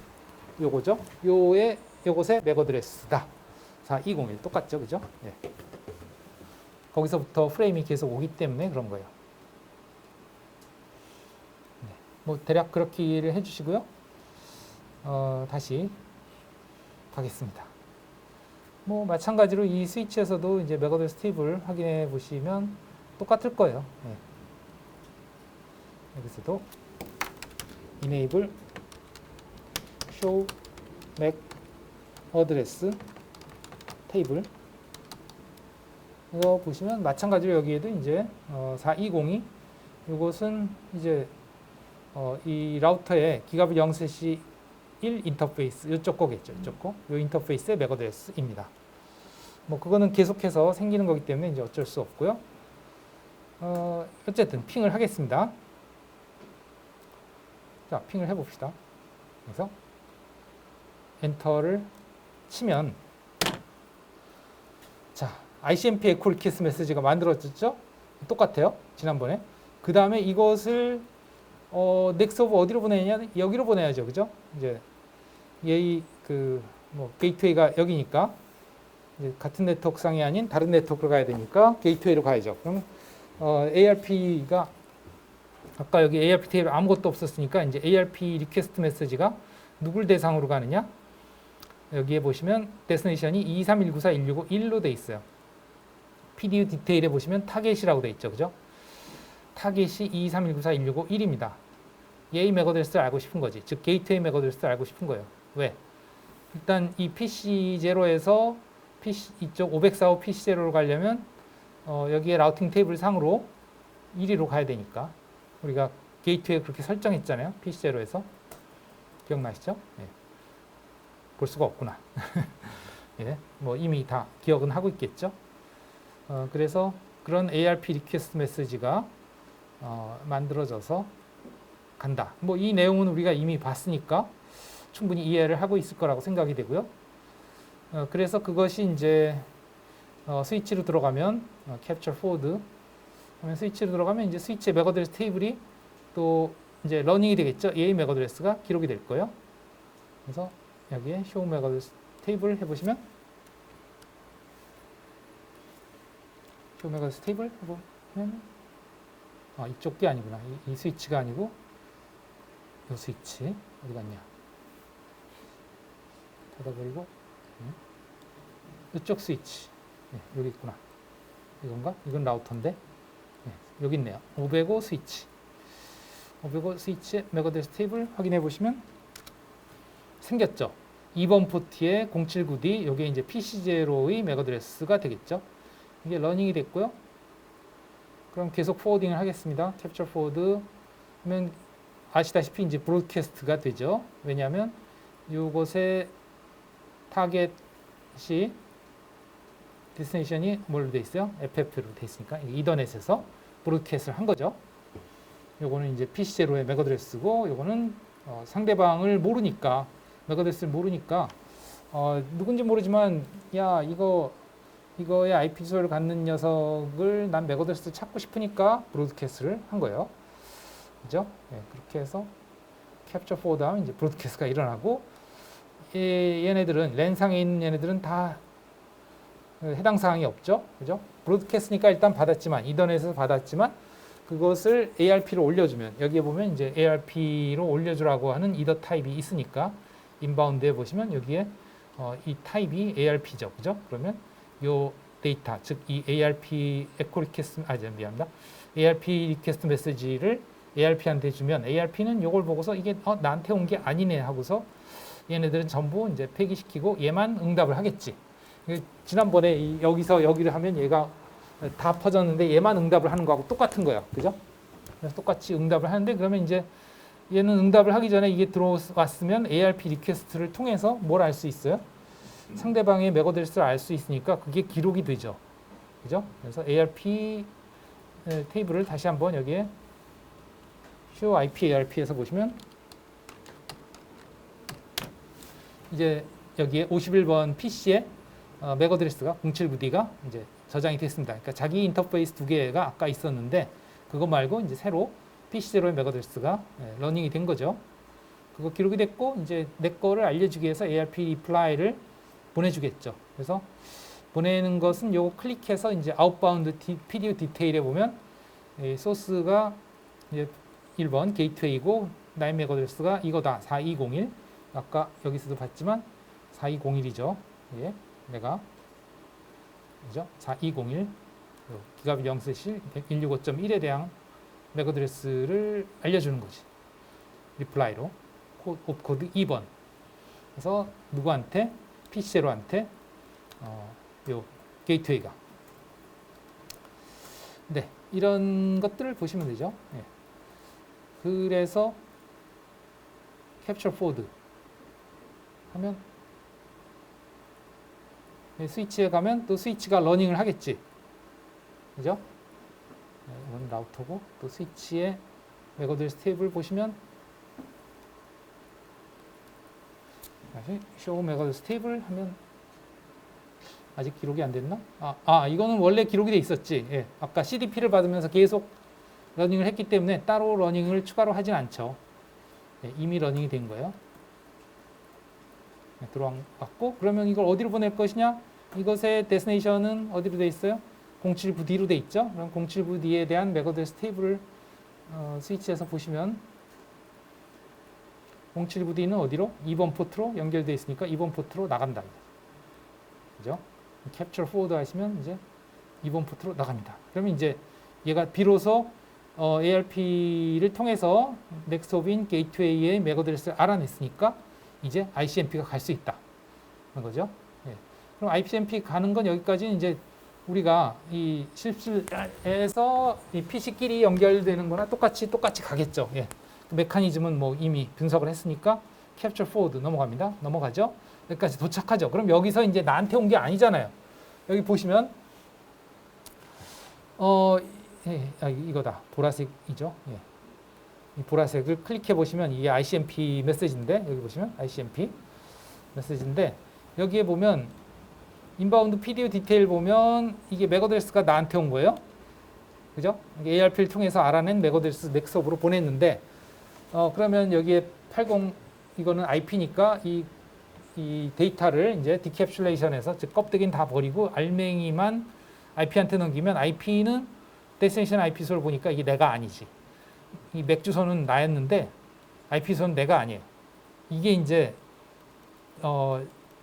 요거죠. 요것의 맥 어드레스다. 4201 똑같죠, 그죠? 예. 거기서부터 프레임이 계속 오기 때문에 그런 거예요. 네. 뭐 대략 그렇게 이해를 해주시고요. 다시 가겠습니다. 뭐 마찬가지로 이 스위치에서도 이제 맥 어드레스 테이블 확인해 보시면 똑같을 거예요. 예. 여기서도 enable show MAC address 테이블 이거 보시면 마찬가지로 여기에도 이제 4202 이것은 이제 이 라우터의 기가빗 0/1 인터페이스 이쪽 거겠죠. 이쪽 거. 이 인터페이스의 맥 어드레스입니다. 뭐 그거는 계속해서 생기는 거기 때문에 이제 어쩔 수 없고요. 어쨌든 핑을 하겠습니다. 자, 핑을 해봅시다. 그래서 엔터를 치면 자, ICMP 에코 리퀘스트 메시지가 만들어졌죠? 똑같아요. 지난번에. 그 다음에 이것을 넥스 오브 어디로 보내냐? 여기로 보내야죠. 그죠? 이제 얘 뭐 게이트웨이가 여기니까 이제 같은 네트워크상이 아닌 다른 네트워크로 가야 되니까 게이트웨이로 가야죠. 그럼 ARP가 아까 여기 ARP 테이블 아무것도 없었으니까 이제 ARP 리퀘스트 메시지가 누굴 대상으로 가느냐? 여기에 보시면 데스티네이션이 23194.165.1로 돼 있어요. PDU 디테일에 보시면 타겟이라고 돼 있죠. 그죠? 타겟이 23194.165.1입니다. 얘의 맥 어드레스를 알고 싶은 거지. 즉 게이트웨이 맥 어드레스를 알고 싶은 거예요. 왜? 일단 이 PC0에서 이쪽 545 PC0로 가려면 여기에 라우팅 테이블 상으로 1위로 가야 되니까 우리가 게이트웨이 그렇게 설정했잖아요. PC0에서. 기억나시죠? 예. 볼 수가 없구나. 예, 뭐 이미 다 기억은 하고 있겠죠. 그래서 그런 ARP 리퀘스트 메시지가 만들어져서 간다. 뭐 이 내용은 우리가 이미 봤으니까 충분히 이해를 하고 있을 거라고 생각이 되고요. 그래서 그것이 이제 스위치로 들어가면 capture forward 하면 스위치로 들어가면 이제 스위치의 맥 어드레스 테이블이 또 이제 러닝이 되겠죠. 얘의 맥 어드레스가 기록이 될 거예요. 그래서 여기에 show 맥 어드레스 테이블 해보시면 show 맥 어드레스 테이블 해보면 이쪽 게 아니구나. 이 스위치가 아니고 이 스위치 어디 갔냐? 닫아버리고 이쪽 스위치 여기 있구나. 이건가? 이건 라우터인데 여기 있네요. 505 스위치 505 스위치의 맥 어드레스 테이블 확인해 보시면 생겼죠. 2번 포트에 079D 이게 이제 PC0의 맥 어드레스가 되겠죠. 이게 러닝이 됐고요. 그럼 계속 포워딩을 하겠습니다. 캡처 포워드 하면 아시다시피 이제 브로드캐스트가 되죠. 왜냐하면 이곳에 타겟이 데스티네이션이 뭘로 돼 있어요? FF로 돼 있으니까 이더넷에서 브로드캐스트를 한 거죠. 요거는 이제 PC0의 맥 어드레스고 요거는 상대방을 모르니까 맥 어드레스를 모르니까 누군지 모르지만 야 이거의 IP 주소를 갖는 녀석을 난 맥 어드레스 찾고 싶으니까 브로드캐스트를 한 거예요. 그죠? 네, 그렇게 해서 캡처 포워드 하면 이제 브로드캐스트가 일어나고 얘네들은 랜상에 있는 얘네들은 다 해당 사항이 없죠. 그죠? 브로드캐스트니까 일단 받았지만 이더넷에서 받았지만 그것을 ARP로 올려주면 여기에 보면 이제 ARP로 올려주라고 하는 이더 타입이 있으니까 인바운드에 보시면 여기에 이 타입이 ARP죠, 그죠? 그러면 요 데이터, 즉 이 ARP 에코 리퀘스트, 미안합니다. ARP 리퀘스트 메시지를 ARP한테 주면 ARP는 요걸 보고서 이게 나한테 온 게 아니네 하고서 얘네들은 전부 이제 폐기시키고 얘만 응답을 하겠지. 지난번에 여기서 여기를 하면 얘가 다 퍼졌는데 얘만 응답을 하는 거하고 똑같은 거야, 그죠? 그래서 똑같이 응답을 하는데 그러면 이제 얘는 응답을 하기 전에 이게 들어왔으면 ARP 리퀘스트를 통해서 뭘 알 수 있어요? 상대방의 맥 어드레스를 알 수 있으니까 그게 기록이 되죠. 그죠? 그래서 ARP 테이블을 다시 한번 여기에 show IP ARP에서 보시면 이제 여기에 51번 PC에 맥 어드레스가 079D가 이제 저장이 됐습니다. 그러니까 자기 인터페이스 두 개가 아까 있었는데 그거 말고 이제 새로 PC0의 맥 어드레스가 러닝이 된 거죠. 그거 기록이 됐고 이제 내 거를 알려주기 위해서 ARP 리플라이를 보내주겠죠. 그래서 보내는 것은 요거 클릭해서 이제 아웃바운드 PDO 디테일에 보면 소스가 이제 1번 게이트웨이고 나의 맥 어드레스가 이거다. 4201. 아까 여기서도 봤지만 4201이죠. 예, 내가 그죠? 4201 기가빗 0/1 165.1에 대한 맥 어드레스를 알려주는 거지. 리플라이로 옵코드 2번. 그래서 누구한테? PC0한테 요 게이트웨이가. 네, 이런 것들을 보시면 되죠. 예. 그래서 캡처 포드 하면 스위치에 가면 또 스위치가 러닝을 하겠지. 그죠? 이건 라우터고 또 스위치의 맥 어드레스 테이블 보시면 다시 show 맥 어드레스 테이블 하면 아직 기록이 안 됐나? 이거는 원래 기록이 돼 있었지. 예, 아까 CDP를 받으면서 계속 러닝을 했기 때문에 따로 러닝을 추가로 하진 않죠. 예, 이미 러닝이 된 거예요. 네, 들어왔고 그러면 이걸 어디로 보낼 것이냐? 이것의 데스티네이션은 어디로 돼 있어요? 079D로 돼 있죠. 그럼 079D에 대한 맥 어드레스 테이블을 스위치에서 보시면 079D는 어디로? 2번 포트로 연결되어 있으니까 2번 포트로 나간다. 그죠? 캡처 포워드 하시면 이제 2번 포트로 나갑니다. 그러면 이제 얘가 비로소 ARP를 통해서 넥스트홉인 게이트웨이의 맥 어드레스를 알아냈으니까 이제 ICMP가 갈 수 있다. 그런 거죠. 예. 그럼 ICMP 가는 건 여기까지 이제 우리가 이 실습에서 이 PC끼리 연결되는 거나 똑같이 가겠죠. 예. 그 메커니즘은 뭐 이미 분석을 했으니까 캡처 포워드 넘어갑니다. 넘어가죠. 여기까지 도착하죠. 그럼 여기서 이제 나한테 온 게 아니잖아요. 여기 보시면 이거다. 보라색이죠. 예. 이 보라색을 클릭해 보시면 이게 ICMP 메시지인데 여기 보시면 ICMP 메시지인데 여기에 보면 인바운드 PDO 디테일 보면 이게 맥 어드레스가 나한테 온 거예요. 그죠? ARP를 통해서 알아낸 맥 어드레스 넥스업으로 보냈는데 그러면 여기에 80 이거는 IP니까 이 데이터를 이제 디캡슐레이션해서 즉 껍데기는 다 버리고 알맹이만 IP한테 넘기면 IP는 데스티네이션 IP 주소를 보니까 이게 내가 아니지. 이 맥 주소는 나였는데 IP 주소는 내가 아니에요. 이게 이제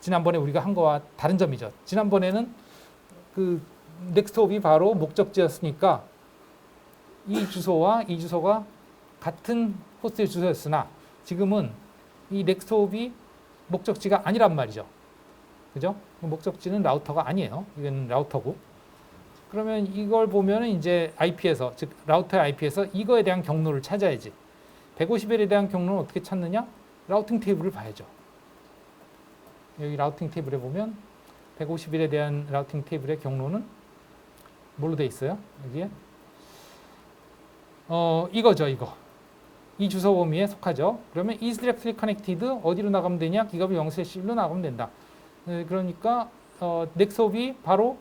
지난번에 우리가 한 거와 다른 점이죠. 지난번에는 그 넥스트홉이 바로 목적지였으니까 이 주소와 이 주소가 같은 호스트 주소였으나 지금은 이 넥스트홉이 목적지가 아니란 말이죠. 그죠? 목적지는 라우터가 아니에요. 이건 라우터고. 그러면 이걸 보면은 이제 IP에서, 즉 라우터의 IP에서 이거에 대한 경로를 찾아야지. 150일에 대한 경로는 어떻게 찾느냐? 라우팅 테이블을 봐야죠. 여기 라우팅 테이블에 보면 150일에 대한 라우팅 테이블의 경로는 뭘로 돼 있어요? 여기에 이거죠, 이거. 이 주소 범위에 속하죠. 그러면 is directly connected 어디로 나가면 되냐? 기가빗 0/1로 나가면 된다. 그러니까 넥스홉이 바로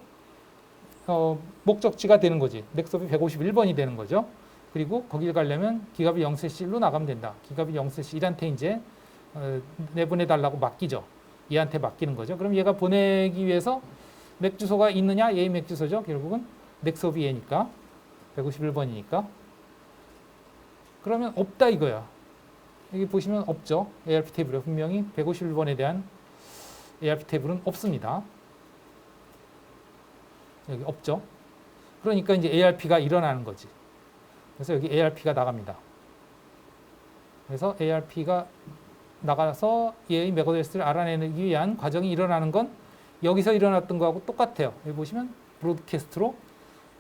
목적지가 되는 거지. 넥스홉이 151번이 되는 거죠. 그리고 거기를 가려면 기가빗 0/1로 나가면 된다. 기가빗 0/1한테 이제 내보내달라고 맡기죠. 얘한테 맡기는 거죠. 그럼 얘가 보내기 위해서 맥 주소가 있느냐? 얘의 맥 주소죠. 결국은 넥스홉이 얘니까 151번이니까. 그러면 없다 이거야. 여기 보시면 없죠. ARP 테이블에 분명히 151번에 대한 ARP 테이블은 없습니다. 여기 없죠. 그러니까 이제 ARP가 일어나는 거지. 그래서 여기 ARP가 나갑니다. 그래서 ARP가 나가서 얘의 맥 어드레스를 알아내기 위한 과정이 일어나는 건 여기서 일어났던 거하고 똑같아요. 여기 보시면 브로드캐스트로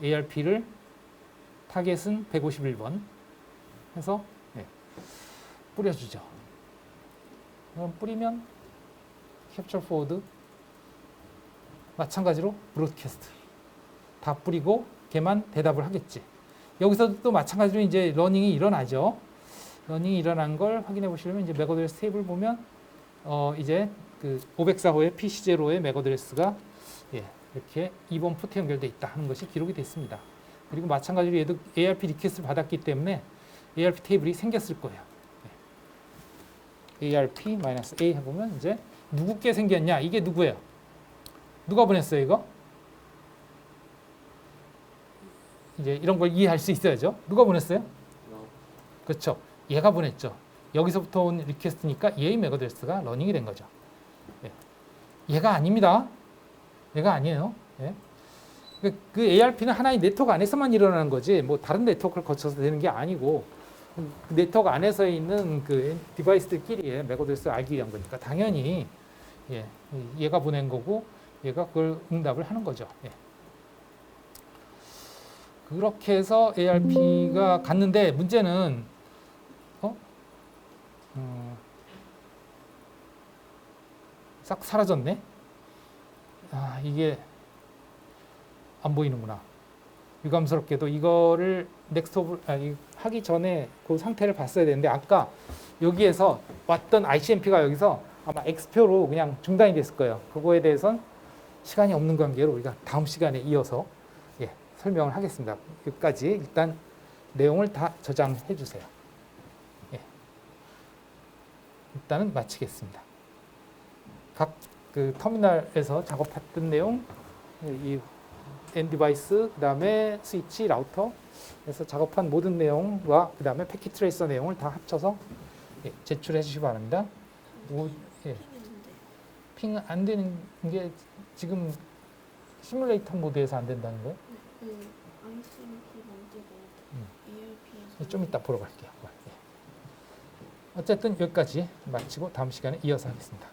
ARP를 타겟은 151번 해서 뿌려주죠. 그럼 뿌리면 캡처 포워드 마찬가지로 브로드캐스트 다 뿌리고 걔만 대답을 하겠지. 여기서도 또 마찬가지로 이제 러닝이 일어나죠. 러닝이 일어난 걸 확인해 보시려면 이제 맥 어드레스 테이블 보면 이제 그 504호의 PC0의 맥 어드레스가 이렇게 2번 포트에 연결돼 있다 하는 것이 기록이 됐습니다. 그리고 마찬가지로 얘도 ARP 리퀘스트를 받았기 때문에 ARP 테이블이 생겼을 거예요. ARP-A 해보면 이제 누구께 생겼냐? 이게 누구예요? 누가 보냈어요, 이거? 이제 이런 걸 이해할 수 있어야죠. 누가 보냈어요? 그렇죠. 얘가 보냈죠. 여기서부터 온 리퀘스트니까 얘의 맥 어드레스가 러닝이 된 거죠. 얘가 아닙니다. 얘가 아니에요. 그 ARP는 하나의 네트워크 안에서만 일어나는 거지, 뭐 다른 네트워크를 거쳐서 되는 게 아니고, 네트워크 안에서 있는 그 디바이스들끼리의 맥 어드레스를 알기 위한 거니까 당연히 얘가 보낸 거고 얘가 그걸 응답을 하는 거죠. 그렇게 해서 ARP가 갔는데 문제는 싹 사라졌네. 이게 안 보이는구나. 유감스럽게도 이거를 넥스트 하기 전에 그 상태를 봤어야 되는데 아까 여기에서 왔던 ICMP가 여기서 아마 X표로 그냥 중단이 됐을 거예요. 그거에 대해서는 시간이 없는 관계로 우리가 다음 시간에 이어서 설명을 하겠습니다. 여기까지 일단 내용을 다 저장해 주세요. 일단은 마치겠습니다. 각 그 터미널에서 작업했던 내용, 이 엔디바이스, 그 다음에 스위치, 라우터에서 작업한 모든 내용과 그 다음에 패킷 트레이서 내용을 다 합쳐서 제출해 주시기 바랍니다. 핑 안 되는 게 지금 시뮬레이터 모드에서 안 된다는 거예요? ICMP 만들고 ARP에서 좀 이따 보러 갈게요. 어쨌든 여기까지 마치고 다음 시간에 이어서 하겠습니다.